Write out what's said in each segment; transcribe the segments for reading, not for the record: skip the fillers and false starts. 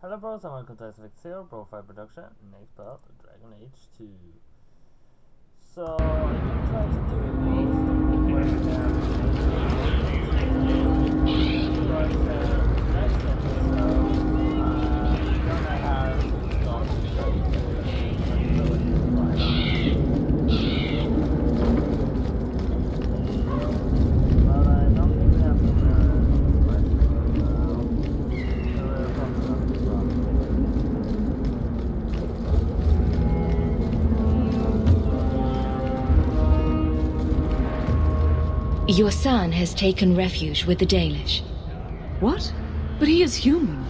Hello bros, I'm Uncle Zero, BroFive production, next part, Dragon Age 2. So, I'm going to try to do most of the next episode, I'm gonna have to stop but I don't think we have to much now. So we're probably Your son has taken refuge with the Dalish. What? But he is human.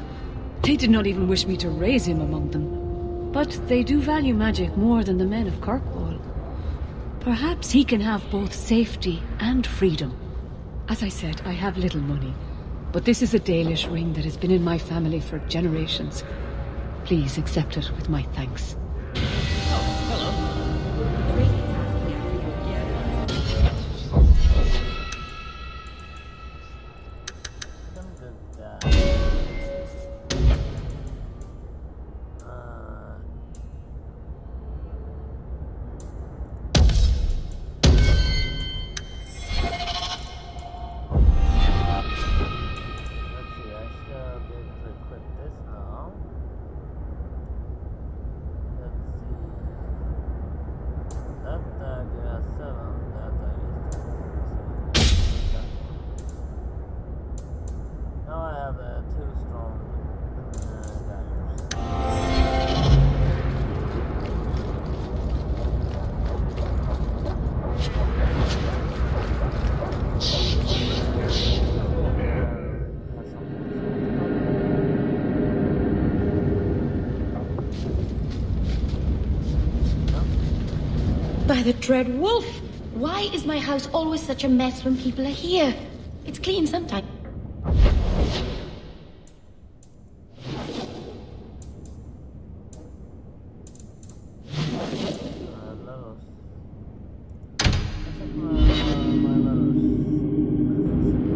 They did not even wish me to raise him among them. But they do value magic more than the men of Kirkwall. Perhaps he can have both safety and freedom. As I said, I have little money. But this is a Dalish ring that has been in my family for generations. Please accept it with my thanks. By the Dread Wolf! Why is my house always such a mess when people are here? It's clean sometimes.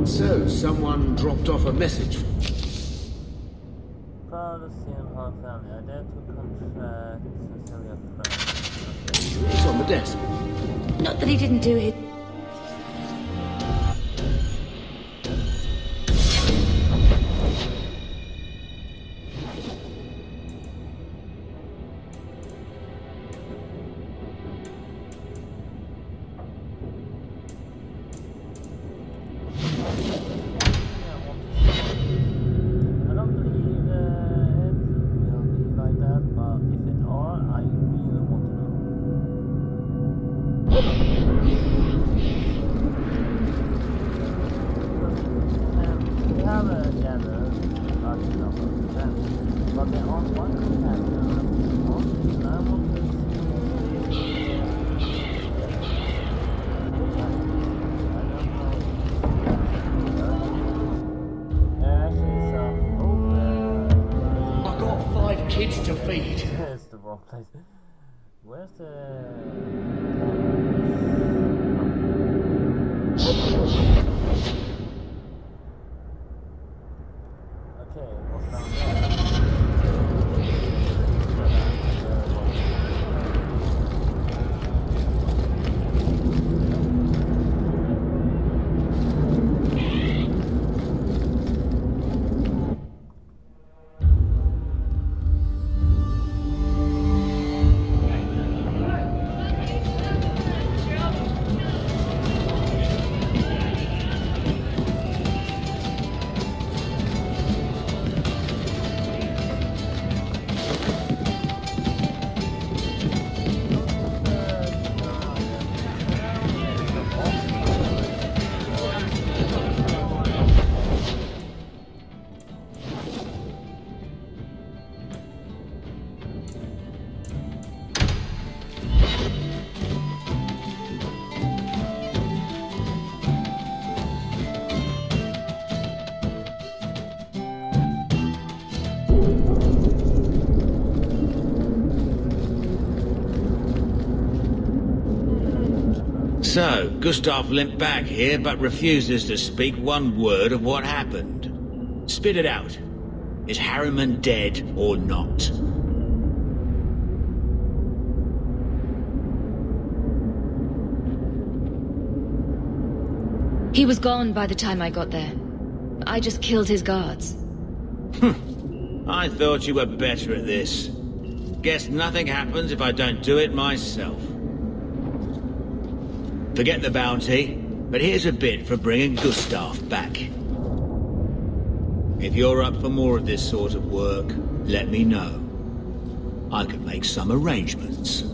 So, someone dropped off a message. Proud to see him hard family. I dare to contract Cecilia Frank. It's on the desk. Not that he didn't do it. I don't believe it will be like that, but if it are, I really want to know. We have a gather large number of them, but there aren't one companion. And I want to I got 5 kids to feed. It's the wrong place. Where's the... Okay, what's down there? So, Gustav limped back here, but refuses to speak one word of what happened. Spit it out. Is Harriman dead or not? He was gone by the time I got there. I just killed his guards. I thought you were better at this. Guess nothing happens if I don't do it myself. Forget the bounty, but here's a bit for bringing Gustav back. If you're up for more of this sort of work, let me know. I could make some arrangements.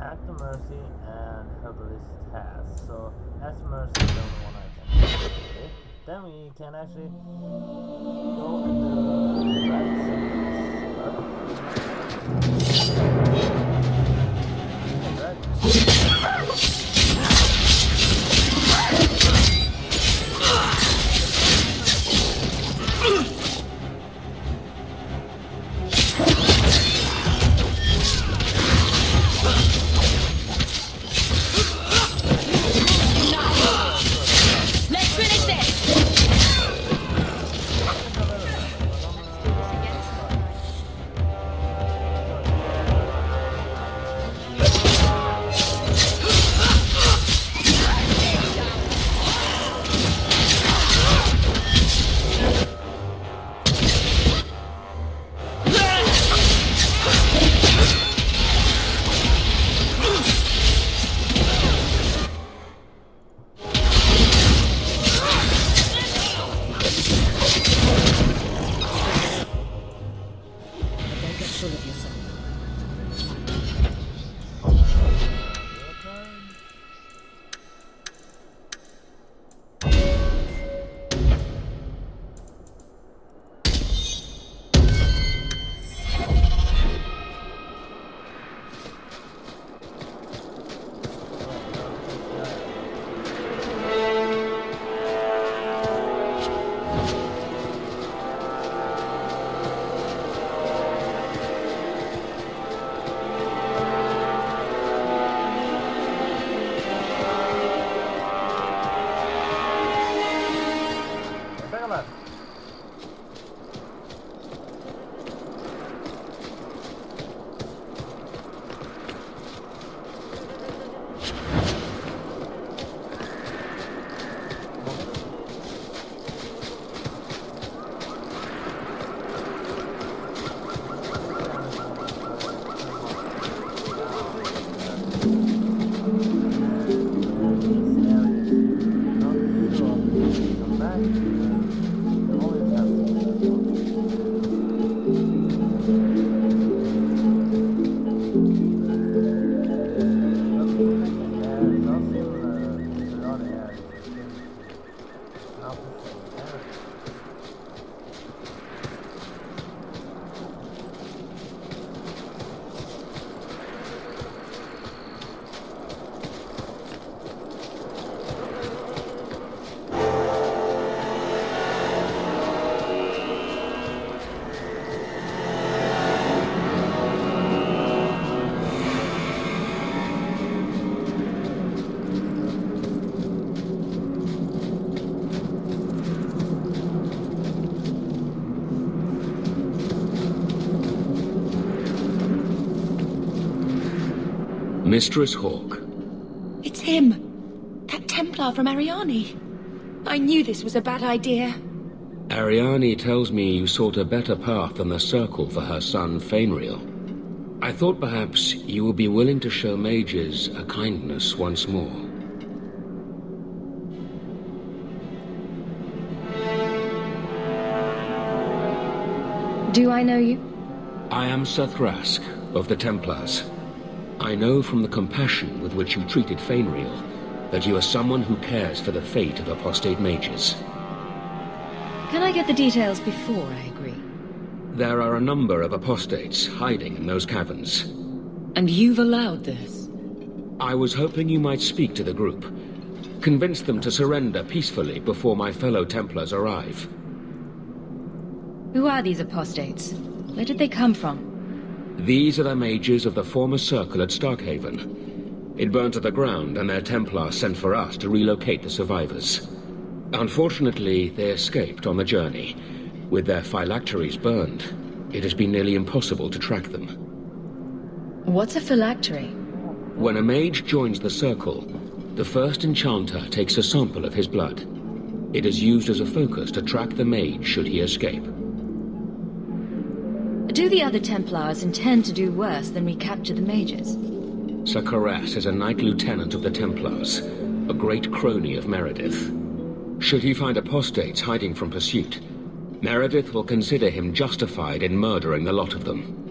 Act of Mercy and Herbalist Task. So, Act of Mercy is the only one I can do. Okay. Then we can actually go and do Mistress Hawk. It's him. That Templar from Ariane. I knew this was a bad idea. Ariane tells me you sought a better path than the Circle for her son, Fainriel. I thought perhaps you would be willing to show mages a kindness once more. Do I know you? I am Sir Thrask, of the Templars. I know from the compassion with which you treated Fainriel that you are someone who cares for the fate of apostate mages. Can I get the details before I agree? There are a number of apostates hiding in those caverns. And you've allowed this? I was hoping you might speak to the group. Convince them to surrender peacefully before my fellow Templars arrive. Who are these apostates? Where did they come from? These are the mages of the former circle at Starkhaven. It burned to the ground, and their Templars sent for us to relocate the survivors. Unfortunately, they escaped on the journey. With their phylacteries burned, it has been nearly impossible to track them. What's a phylactery? When a mage joins the circle, the first enchanter takes a sample of his blood. It is used as a focus to track the mage should he escape. Do the other Templars intend to do worse than recapture the mages? Sir Karas is a Knight Lieutenant of the Templars, a great crony of Meredith. Should he find apostates hiding from pursuit, Meredith will consider him justified in murdering the lot of them.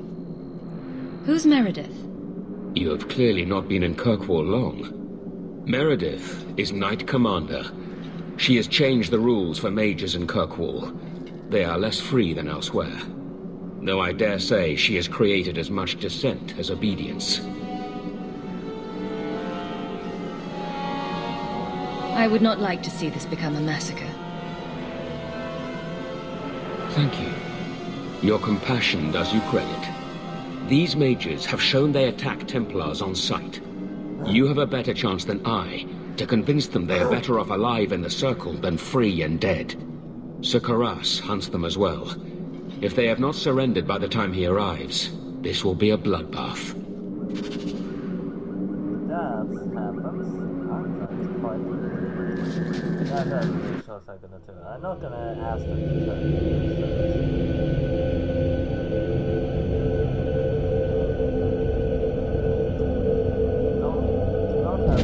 Who's Meredith? You have clearly not been in Kirkwall long. Meredith is Knight Commander. She has changed the rules for mages in Kirkwall. They are less free than elsewhere. Though I dare say she has created as much dissent as obedience. I would not like to see this become a massacre. Thank you. Your compassion does you credit. These mages have shown they attack Templars on sight. You have a better chance than I to convince them they are better off alive in the Circle than free and dead. Sir Karas hunts them as well. If they have not surrendered by the time he arrives, this will be a bloodbath. That happens. I'm quite. That's pretty sure I'm gonna do. I'm not gonna ask them to tell me. Don't have.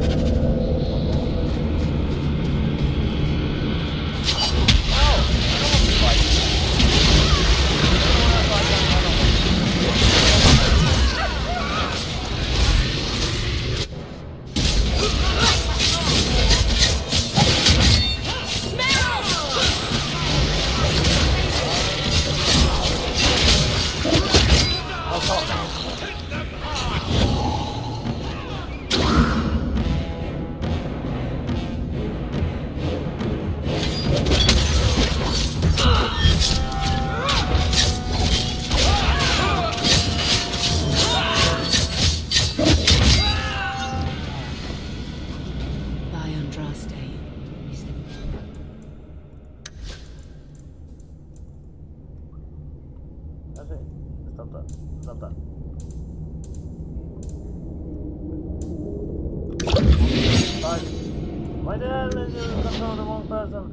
Stop that. Stop that. Fuck. Why the hell did you control the wrong person?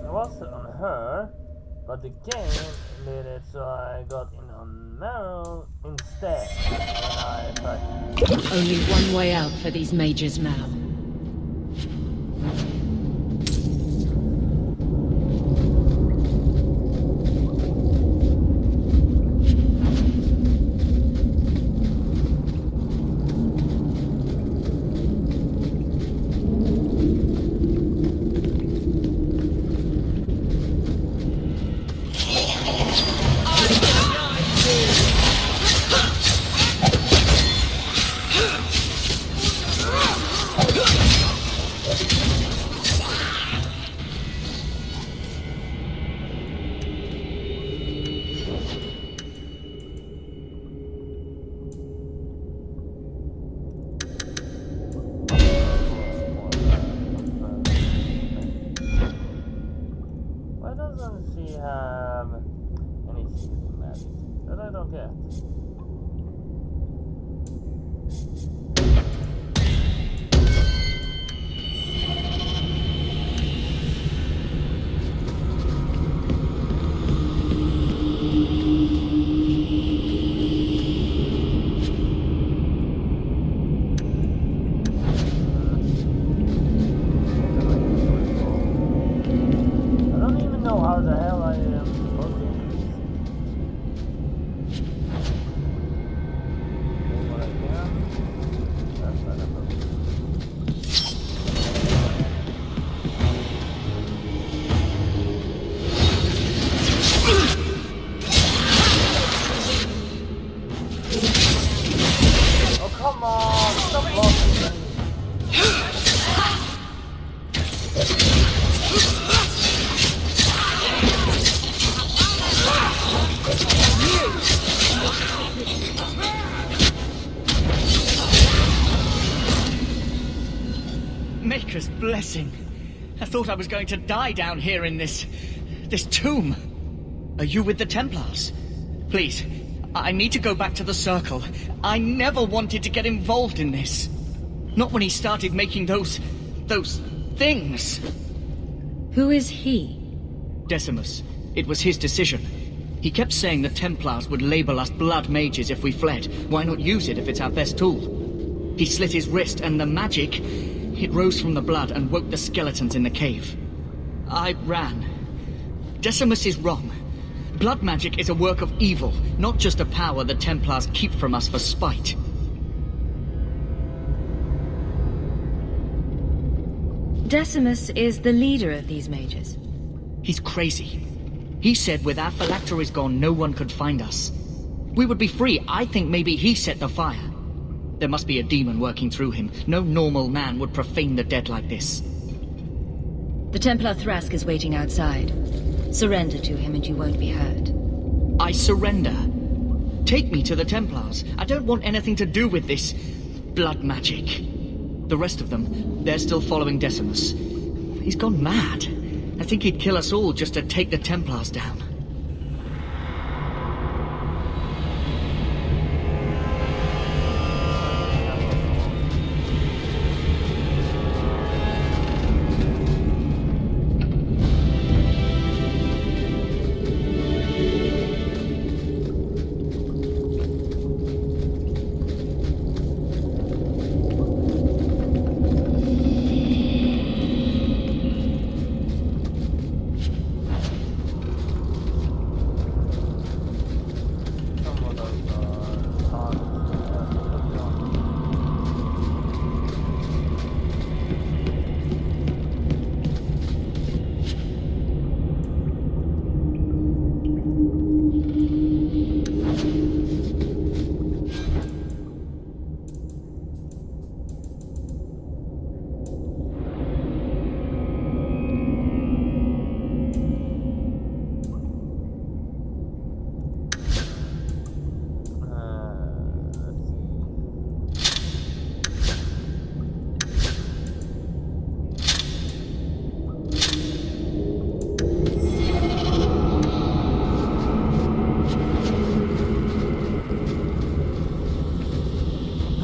I was on her, but the game made it so I got in on Meryl instead when I tried. Only one way out for these mages now. Come on, stop blocking me. Maker's blessing. I thought I was going to die down here in this tomb. Are you with the Templars? Please, I need to go back to the Circle. I never wanted to get involved in this. Not when he started making those things. Who is he? Decimus. It was his decision. He kept saying the Templars would label us blood mages if we fled. Why not use it if it's our best tool? He slit his wrist and the magic, it rose from the blood and woke the skeletons in the cave. I ran. Decimus is wrong. Blood magic is a work of evil, not just a power the Templars keep from us for spite. Decimus is the leader of these mages. He's crazy. He said with our phylacteries gone, no one could find us. We would be free. I think maybe he set the fire. There must be a demon working through him. No normal man would profane the dead like this. The Templar Thrask is waiting outside. Surrender to him and you won't be hurt. I surrender. Take me to the Templars. I don't want anything to do with this blood magic. The rest of them, they're still following Decimus. He's gone mad. I think he'd kill us all just to take the Templars down.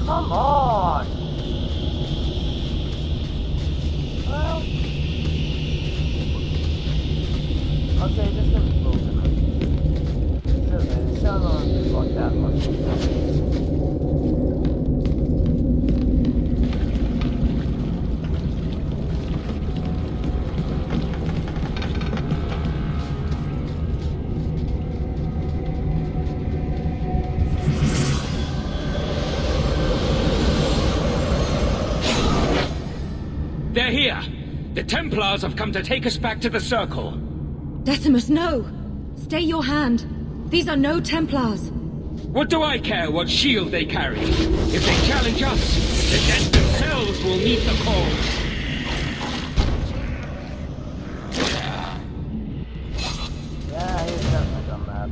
Come on! Well... Okay, this gonna be broken. Sure, man. It's not gonna be like that much. They're here! The Templars have come to take us back to the Circle. Decimus, no! Stay your hand. These are no Templars. What do I care what shield they carry? If they challenge us, the dead themselves will meet the call. Yeah, he's definitely done that.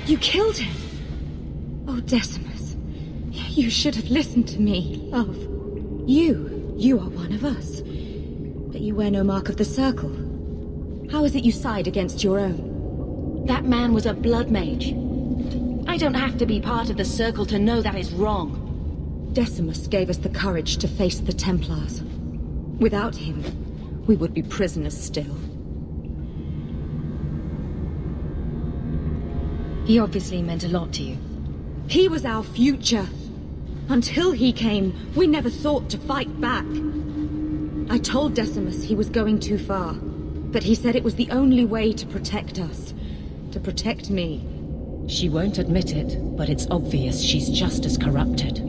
You killed him! Oh, Decimus. You should have listened to me, love. You are one of us. But you wear no mark of the Circle. How is it you side against your own? That man was a blood mage. I don't have to be part of the Circle to know that is wrong. Decimus gave us the courage to face the Templars. Without him, we would be prisoners still. He obviously meant a lot to you. He was our future. Until he came, we never thought to fight back. I told Decimus he was going too far, but he said it was the only way to protect us. To protect me. She won't admit it, but it's obvious she's just as corrupted.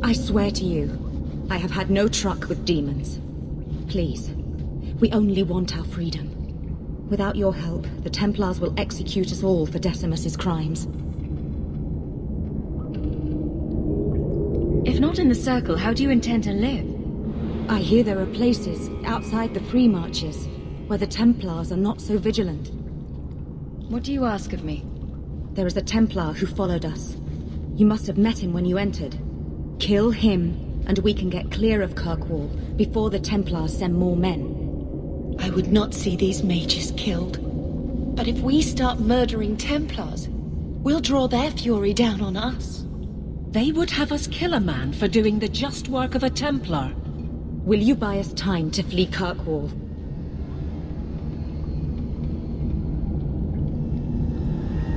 I swear to you, I have had no truck with demons. Please, we only want our freedom. Without your help, the Templars will execute us all for Decimus's crimes. If not in the Circle, how do you intend to live? I hear there are places outside the free marches where the Templars are not so vigilant. What do you ask of me? There is a Templar who followed us. You must have met him when you entered. Kill him, and we can get clear of Kirkwall before the Templars send more men. I would not see these mages killed. But if we start murdering Templars, we'll draw their fury down on us. They would have us kill a man for doing the just work of a Templar. Will you buy us time to flee Kirkwall?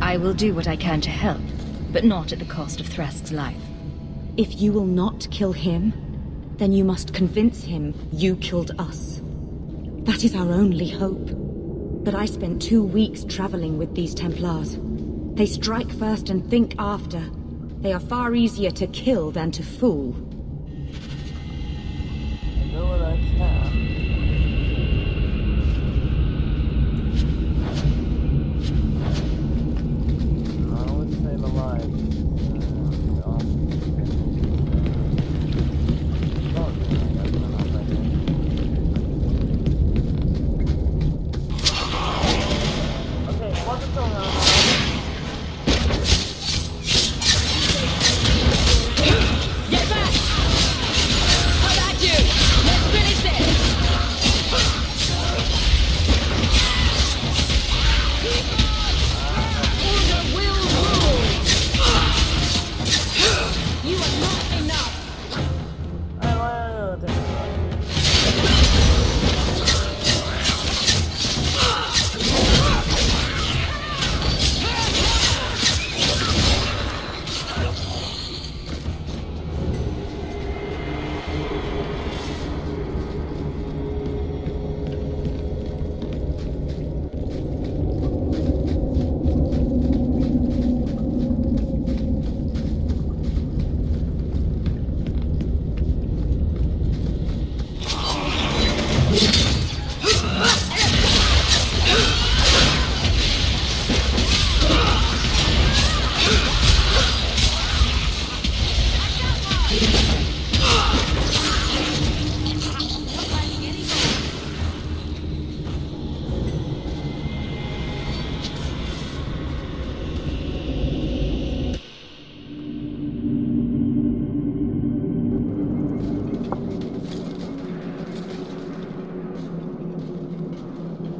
I will do what I can to help, but not at the cost of Thrask's life. If you will not kill him, then you must convince him you killed us. That is our only hope. But I spent 2 weeks traveling with these Templars. They strike first and think after. They are far easier to kill than to fool. I do what I can. I would save a life. Okay, what's going on? Get back! How about you? Let's finish this! Order will rule! You are not enough! I will take it.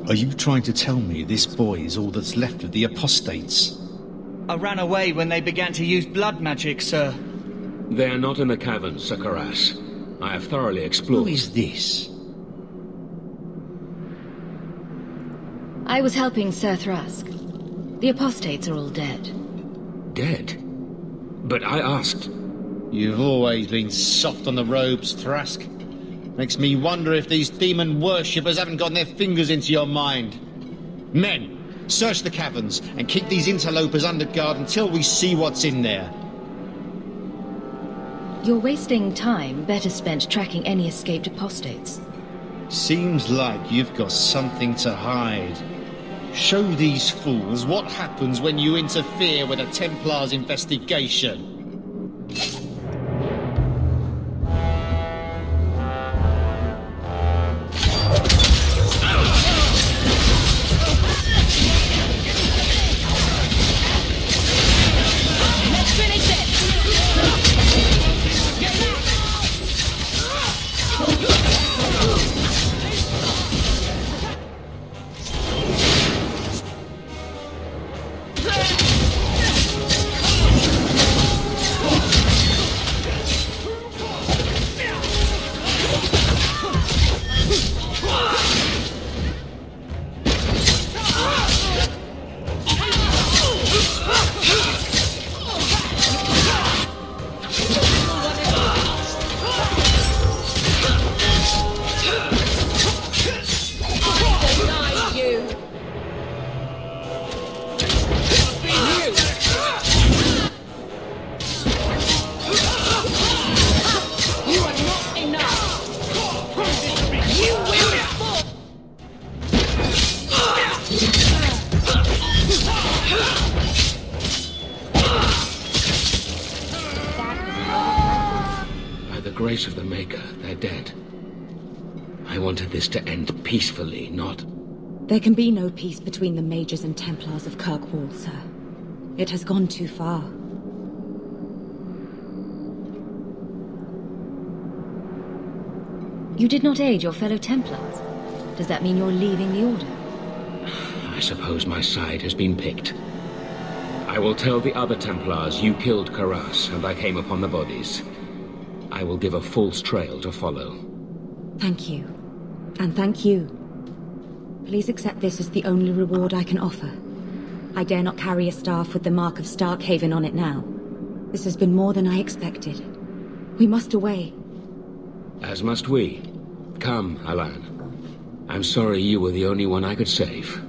Are you trying to tell me this boy is all that's left of the apostates? I ran away when they began to use blood magic, sir. They are not in the caverns, Sir Karas. I have thoroughly explored. Who is this? I was helping Sir Thrask. The apostates are all dead. Dead? But I asked. You've always been soft on the robes, Thrask. Makes me wonder if these demon worshippers haven't gotten their fingers into your mind. Men, search the caverns and keep these interlopers under guard until we see what's in there. You're wasting time better spent tracking any escaped apostates. Seems like you've got something to hide. Show these fools what happens when you interfere with a Templar's investigation. Let's finish this! Get back! By the grace of the Maker, they're dead. I wanted this to end peacefully, not... There can be no peace between the Mages and Templars of Kirkwall, sir. It has gone too far. You did not aid your fellow Templars. Does that mean you're leaving the Order? I suppose my side has been picked. I will tell the other Templars you killed Karas and I came upon the bodies. I will give a false trail to follow. Thank you. And thank you. Please accept this as the only reward I can offer. I dare not carry a staff with the mark of Starkhaven on it now. This has been more than I expected. We must away. As must we. Come, Alan. I'm sorry you were the only one I could save.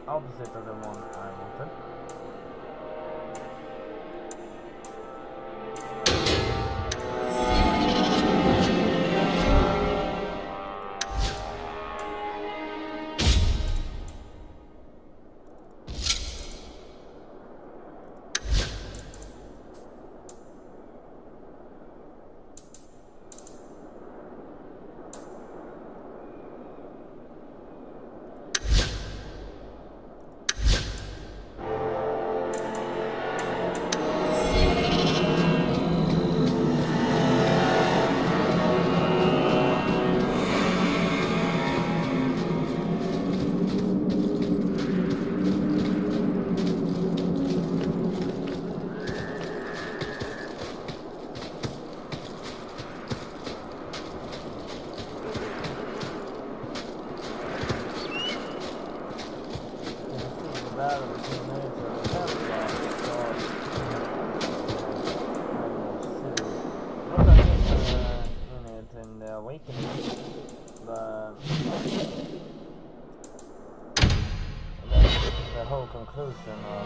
Opposite of the one I wanted. Conclusion of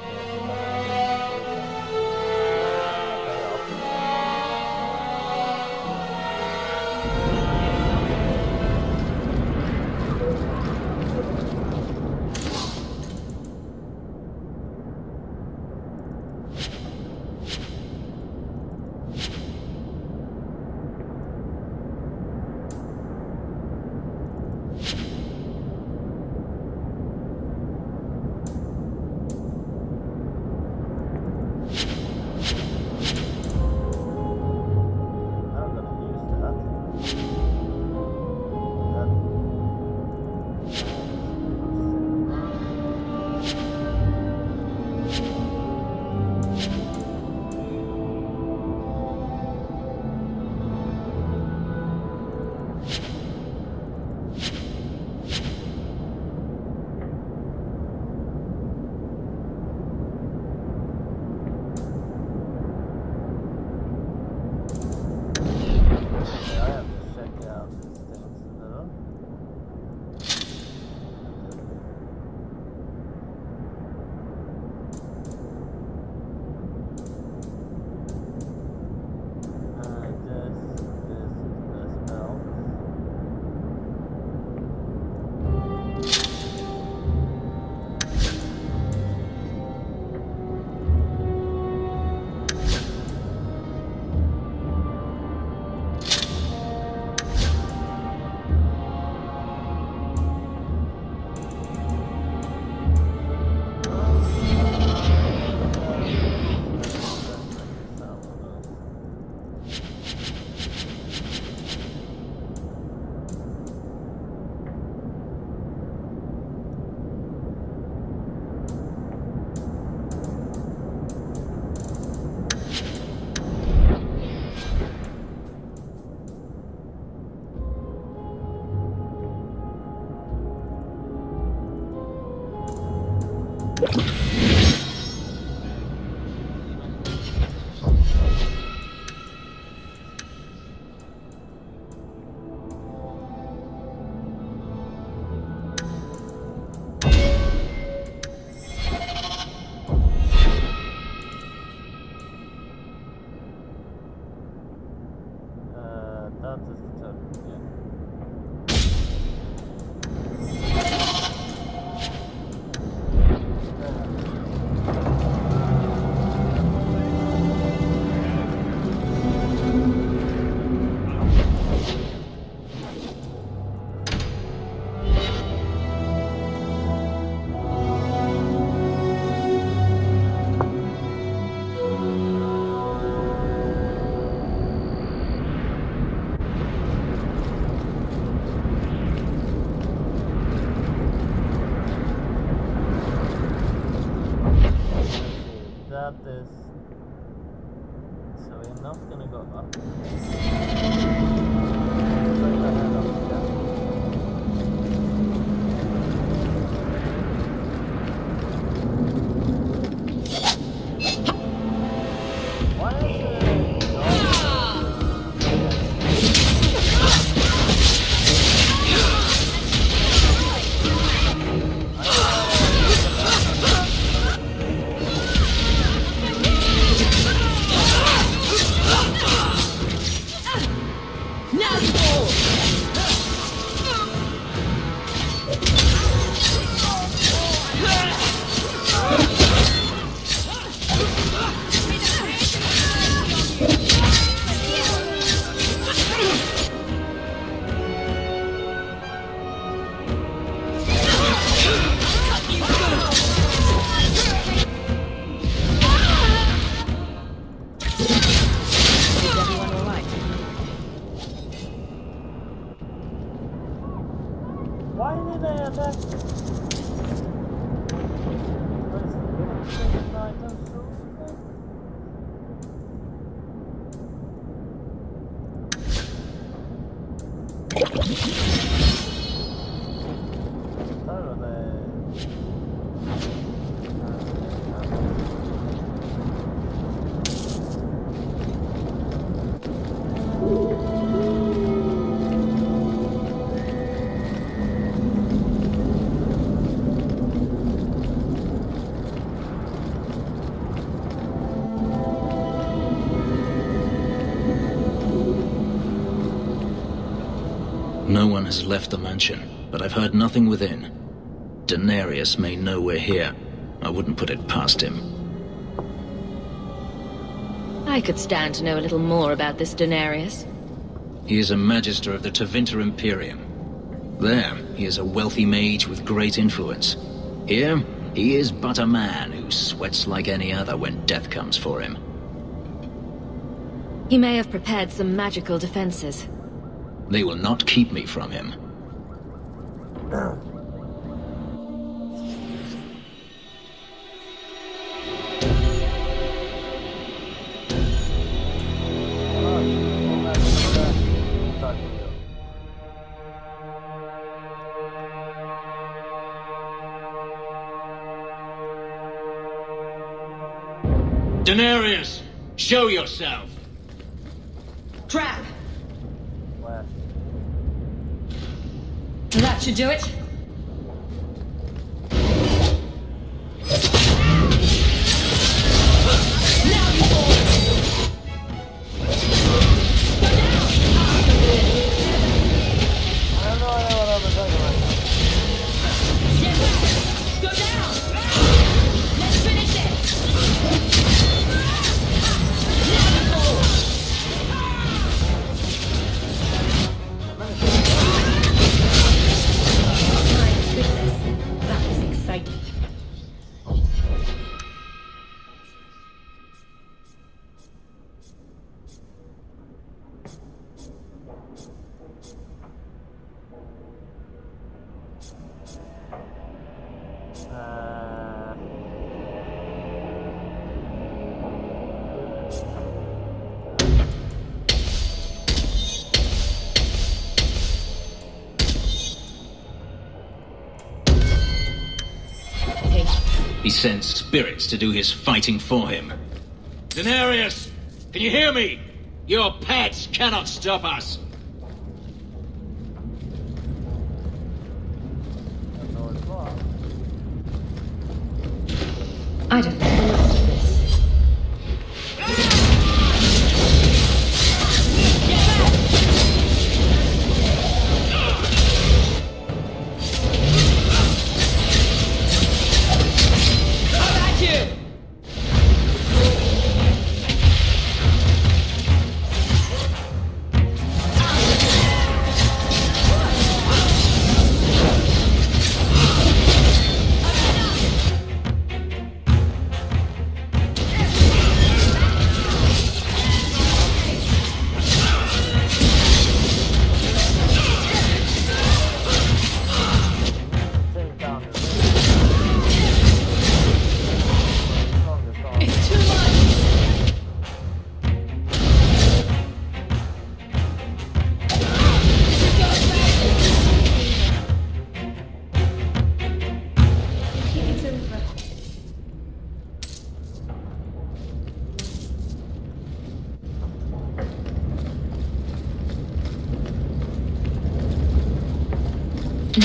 That is the third. Yeah. That is, so we're not gonna go up. Right ahead of why is why did they attack? What is it? Items through? No one has left the mansion, but I've heard nothing within. Daenerys may know we're here. I wouldn't put it past him. I could stand to know a little more about this Daenerys. He is a magister of the Tevinter Imperium. There, he is a wealthy mage with great influence. Here, he is but a man who sweats like any other when death comes for him. He may have prepared some magical defenses. They will not keep me from him. Daenerys, show yourself! Trap! Where? That should do it. I have no idea what I'm talking about. Go down! Let's finish this! He sends spirits to do his fighting for him. Denarius! Can you hear me? Your pets cannot stop us! I don't know the rest of this. Take down the strongest army. It's too much! It's over.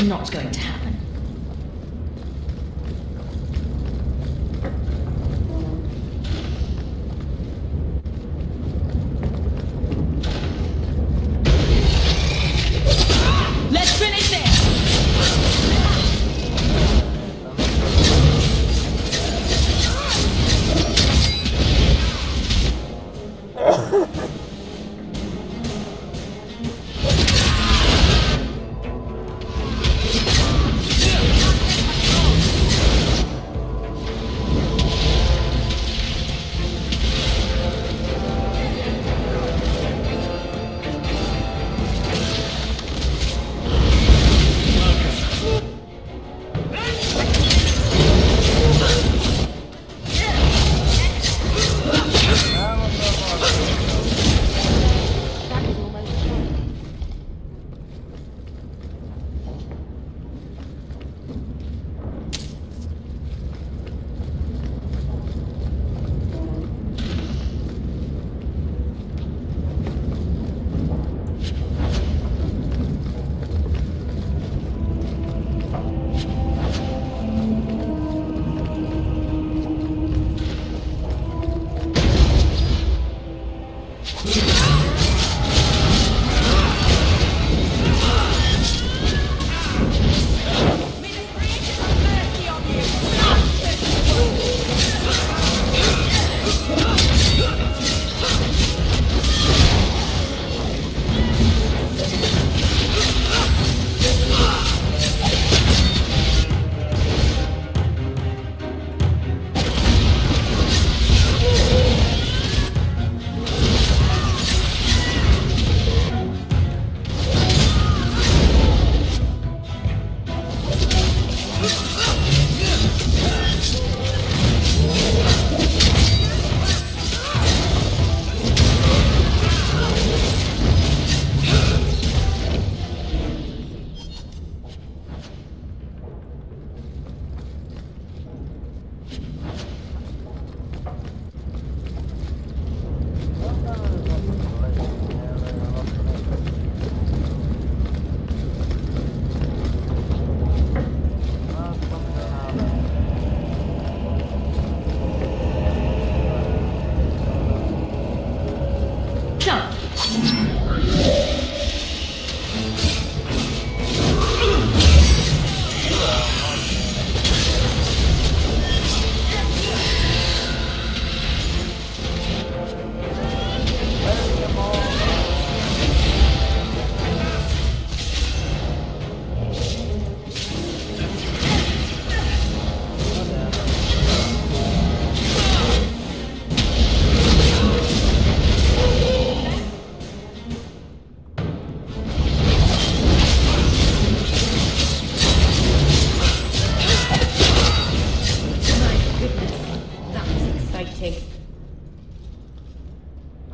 Not going to happen. Let's finish this!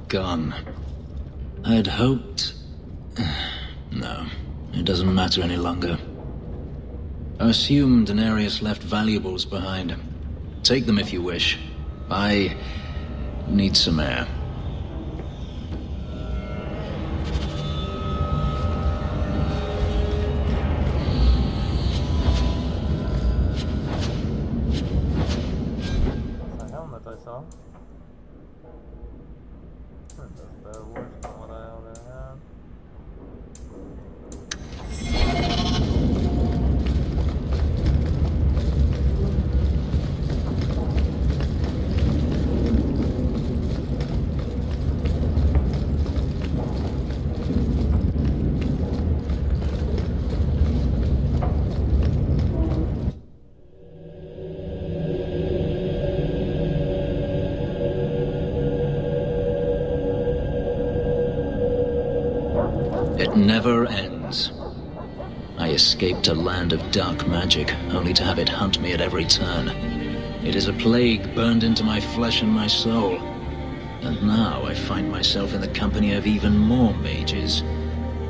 Gone. I'd hoped... No, it doesn't matter any longer. I assume Denarius left valuables behind. Take them if you wish. I need some air. That's a helmet I saw. That's better worse than what I already had. It never ends. I escaped a land of dark magic, only to have it hunt me at every turn. It is a plague burned into my flesh and my soul. And now I find myself in the company of even more mages.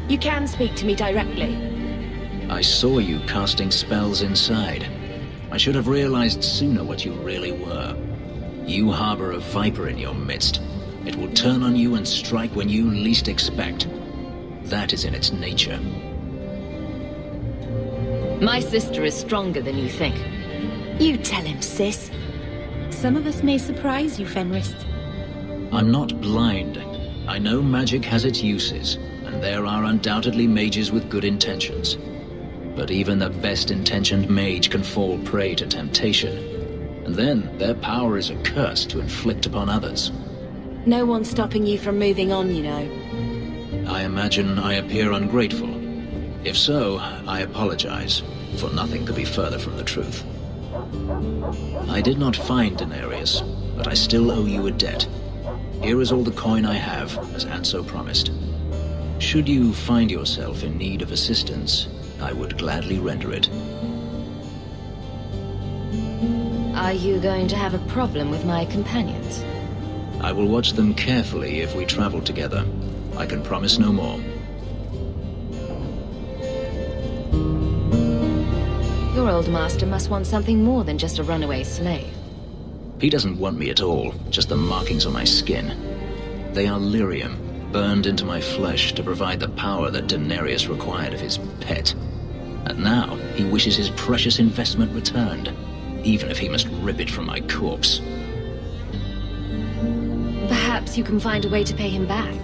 You can speak to me directly. I saw you casting spells inside. I should have realized sooner what you really were. You harbor a viper in your midst. It will turn on you and strike when you least expect. That is in its nature. My sister is stronger than you think. You tell him, sis. Some of us may surprise you, Fenris. I'm not blind. I know magic has its uses, and there are undoubtedly mages with good intentions. But even the best-intentioned mage can fall prey to temptation. And then their power is a curse to inflict upon others. No one's stopping you from moving on, you know. I imagine I appear ungrateful. If so, I apologize, for nothing could be further from the truth. I did not find Daenerys, but I still owe you a debt. Here is all the coin I have, as Anso promised. Should you find yourself in need of assistance, I would gladly render it. Are you going to have a problem with my companions? I will watch them carefully if we travel together. I can promise no more. Your old master must want something more than just a runaway slave. He doesn't want me at all, just the markings on my skin. They are lyrium, burned into my flesh to provide the power that Daenerys required of his pet. And now, he wishes his precious investment returned, even if he must rip it from my corpse. Perhaps you can find a way to pay him back.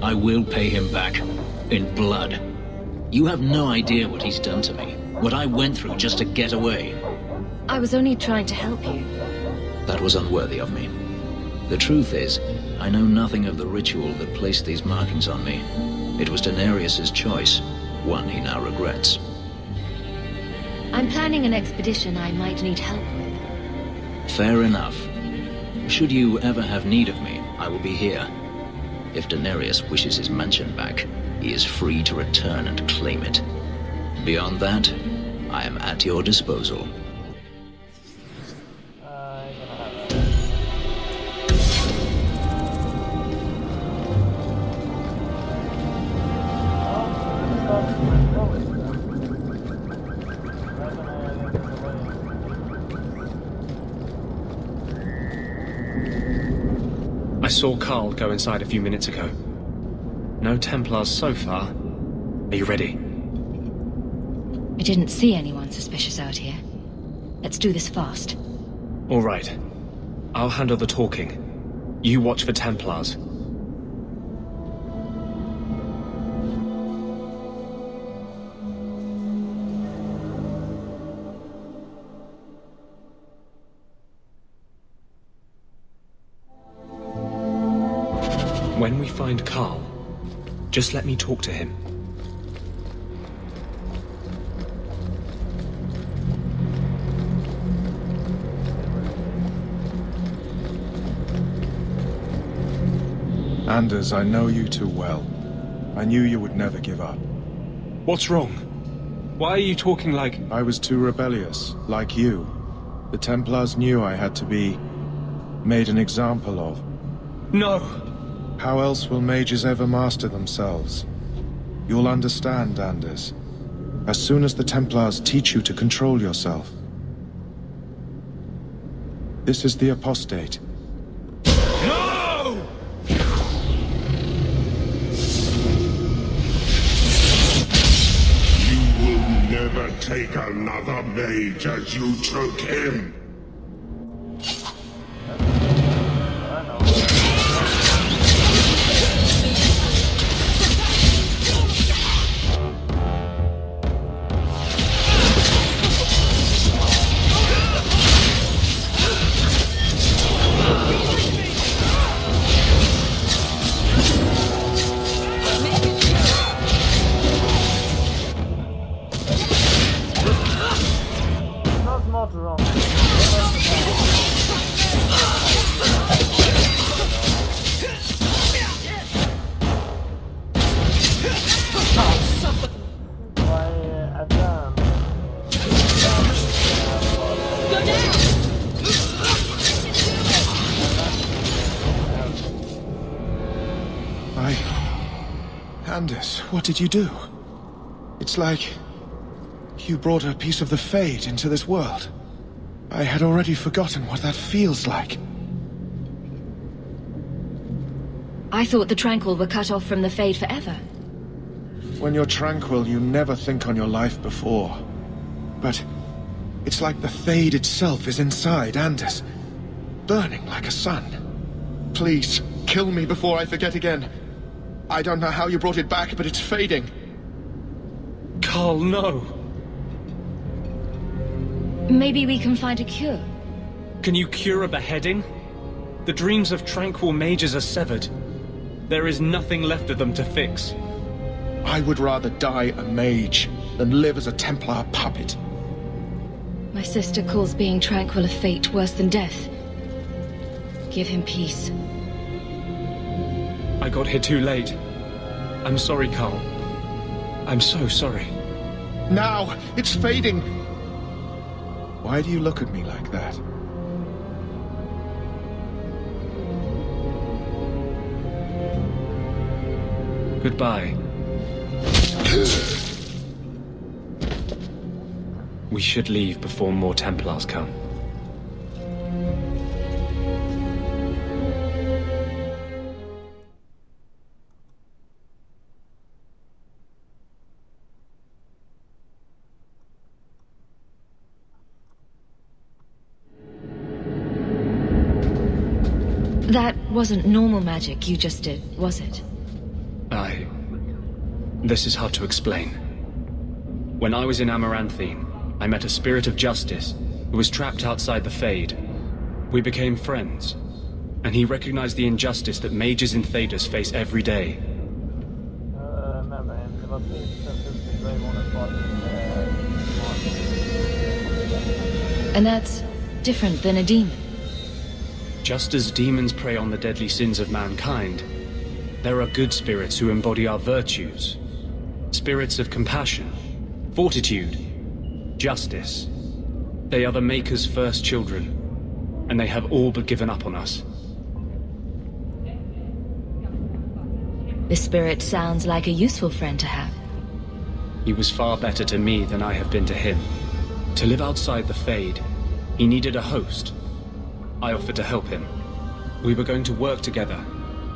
I will pay him back, in blood. You have no idea what he's done to me, what I went through just to get away. I was only trying to help you. That was unworthy of me. The truth is, I know nothing of the ritual that placed these markings on me. It was Daenerys' choice, one he now regrets. I'm planning an expedition I might need help with. Fair enough. Should you ever have need of me, I will be here. If Daenerys wishes his mansion back, he is free to return and claim it. Beyond that, I am at your disposal. I saw Carl go inside a few minutes ago. No Templars so far. Are you ready? I didn't see anyone suspicious out here. Let's do this fast. All right. I'll handle the talking. You watch for Templars. When we find Carl, just let me talk to him. Anders, I know you too well. I knew you would never give up. What's wrong? Why are you talking like... I was too rebellious, like you. The Templars knew I had to be made an example of. No! How else will mages ever master themselves? You'll understand, Anders. As soon as the Templars teach you to control yourself. This is the apostate. No! You will never take another mage as you took him. Not wrong. Why Adam? Anders, what did you do? It's like you brought a piece of the Fade into this world. I had already forgotten what that feels like. I thought the Tranquil were cut off from the Fade forever. When you're tranquil, you never think on your life before. But it's like the Fade itself is inside Anders, burning like a sun. Please, kill me before I forget again. I don't know how you brought it back, but it's fading. Carl, no! Maybe we can find a cure. Can you cure a beheading? The dreams of tranquil mages are severed. There is nothing left of them to fix. I would rather die a mage than live as a Templar puppet. My sister calls being tranquil a fate worse than death. Give him peace. I got here too late. I'm sorry, Carl. I'm so sorry. Now! It's fading! Why do you look at me like that? Goodbye. We should leave before more Templars come. That wasn't normal magic you just did, was it? This is hard to explain. When I was in Amaranthine, I met a spirit of justice who was trapped outside the Fade. We became friends, and he recognized the injustice that mages in Thedas face every day. And that's different than a demon. Just as demons prey on the deadly sins of mankind, there are good spirits who embody our virtues. Spirits of compassion, fortitude, justice. They are the Maker's first children, and they have all but given up on us. The spirit sounds like a useful friend to have. He was far better to me than I have been to him. To live outside the Fade, he needed a host. I offered to help him. We were going to work together,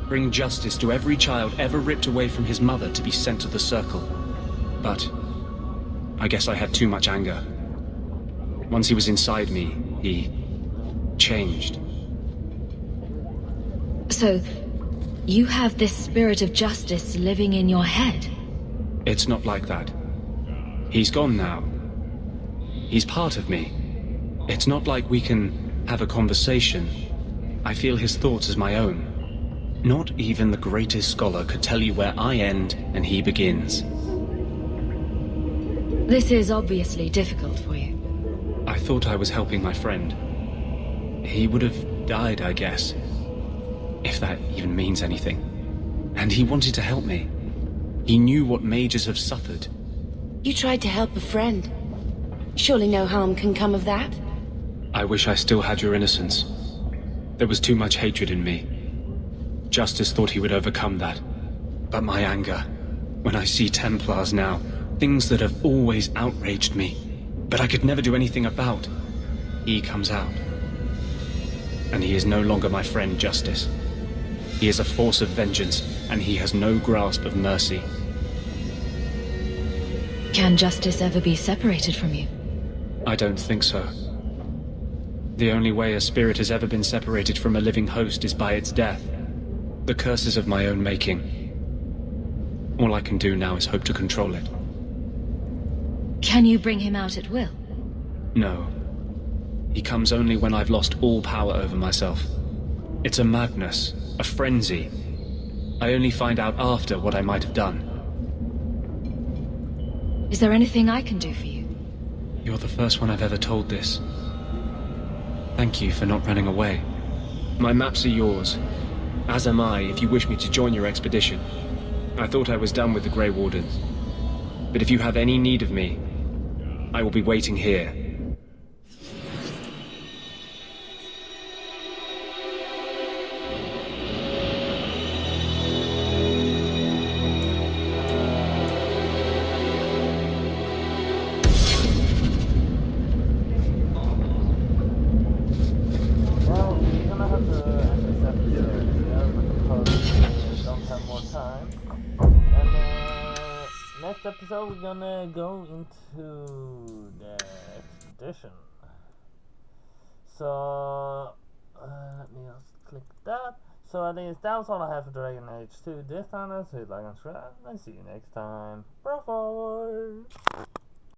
bring justice to every child ever ripped away from his mother to be sent to the Circle. But I guess I had too much anger. Once he was inside me, he changed. So, you have this spirit of justice living in your head? It's not like that. He's gone now. He's part of me. It's not like we can have a conversation. I feel his thoughts as my own. Not even the greatest scholar could tell you where I end and he begins. This is obviously difficult for you. I thought I was helping my friend. He would have died, I guess. If that even means anything. And he wanted to help me. He knew what mages have suffered. You tried to help a friend. Surely no harm can come of that? I wish I still had your innocence. There was too much hatred in me. Justice thought he would overcome that. But my anger, when I see Templars now, things that have always outraged me, but I could never do anything about, he comes out. and he is no longer my friend Justice. He is a force of vengeance, and he has no grasp of mercy. Can Justice ever be separated from you? I don't think so. The only way a spirit has ever been separated from a living host is by its death. The curse is of my own making. All I can do now is hope to control it. Can you bring him out at will? No. He comes only when I've lost all power over myself. It's a madness, a frenzy. I only find out after what I might have done. Is there anything I can do for you? You're the first one I've ever told this. Thank you for not running away. My maps are yours, as am I if you wish me to join your expedition. I thought I was done with the Grey Wardens. But if you have any need of me, I will be waiting here. Next episode we're gonna go into the expedition. So let me just click that. So I think that was all I have for Dragon Age 2 this time. So hit like and subscribe, and see you next time. BroFive!